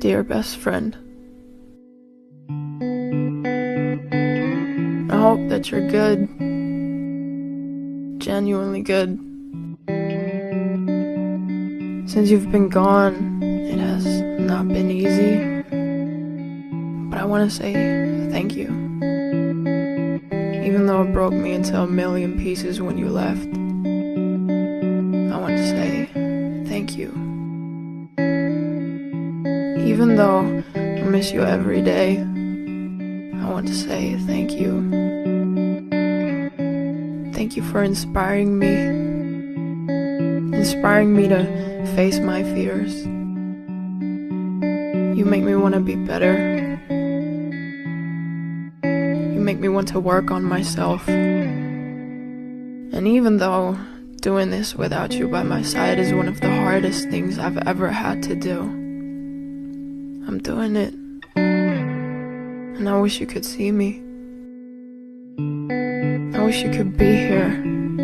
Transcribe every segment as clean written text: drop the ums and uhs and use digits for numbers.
Dear best friend, I hope that you're good, genuinely good. Since you've been gone, it has not been easy, but I want to say thank you. Even though it broke me into a million pieces when you left, I want to say thank you. Even though I miss you every day, I want to say thank you. Thank you for inspiring me to face my fears. You make me want to be better. You make me want to work on myself. And even though doing this without you by my side is one of the hardest things I've ever had to do, I'm doing it. And I wish you could see me. I wish you could be here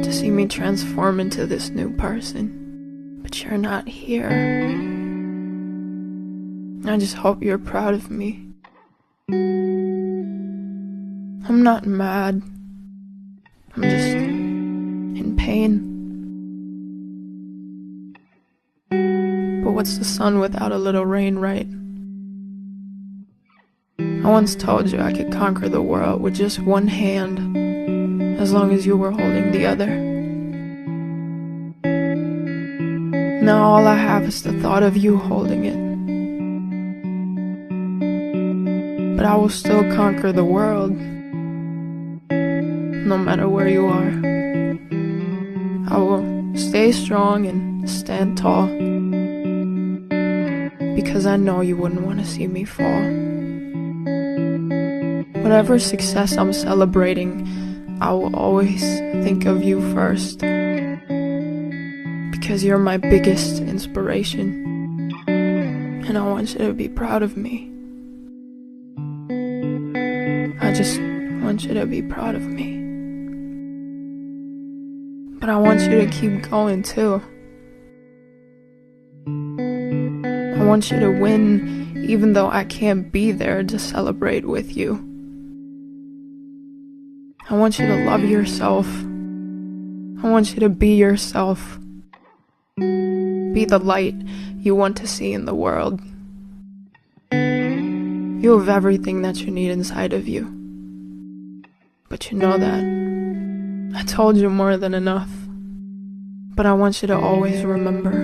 to see me transform into this new person. But you're not here. I just hope you're proud of me. I'm not mad. I'm just in pain. But what's the sun without a little rain, right? I once told you I could conquer the world with just one hand, as long as you were holding the other. Now all I have is the thought of you holding it. But I will still conquer the world, no matter where you are. I will stay strong and stand tall, because I know you wouldn't want to see me fall. Whatever success I'm celebrating, I will always think of you first, because you're my biggest inspiration, and I want you to be proud of me. I just want you to be proud of me. But I want you to keep going too. I want you to win, even though I can't be there to celebrate with you. I want you to love yourself. I want you to be yourself. Be the light you want to see in the world. You have everything that you need inside of you. But you know that. I told you more than enough. But I want you to always remember.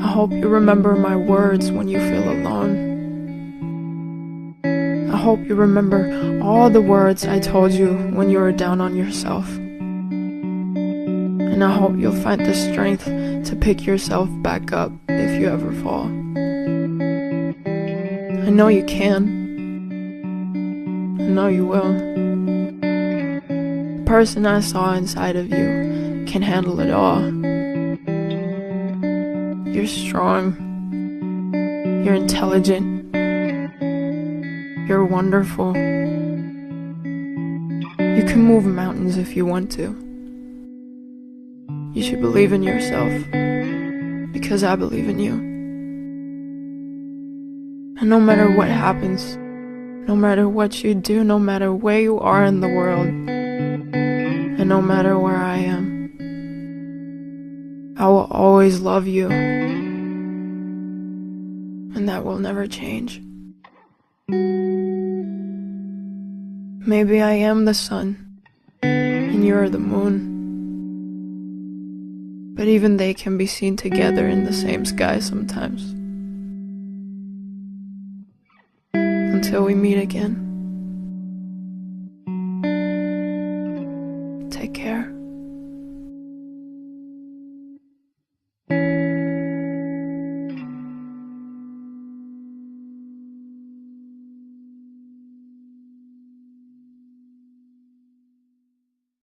I hope you remember my words when you feel alone. I hope you remember all the words I told you when you were down on yourself. And I hope you'll find the strength to pick yourself back up if you ever fall. I know you can. I know you will. The person I saw inside of you can handle it all. You're strong. You're intelligent. You're wonderful. You can move mountains if you want to. You should believe in yourself, because I believe in you. And no matter what happens, no matter what you do, no matter where you are in the world, and no matter where I am, I will always love you. And that will never change. Maybe I am the sun, and you're the moon. But even they can be seen together in the same sky sometimes. Until we meet again.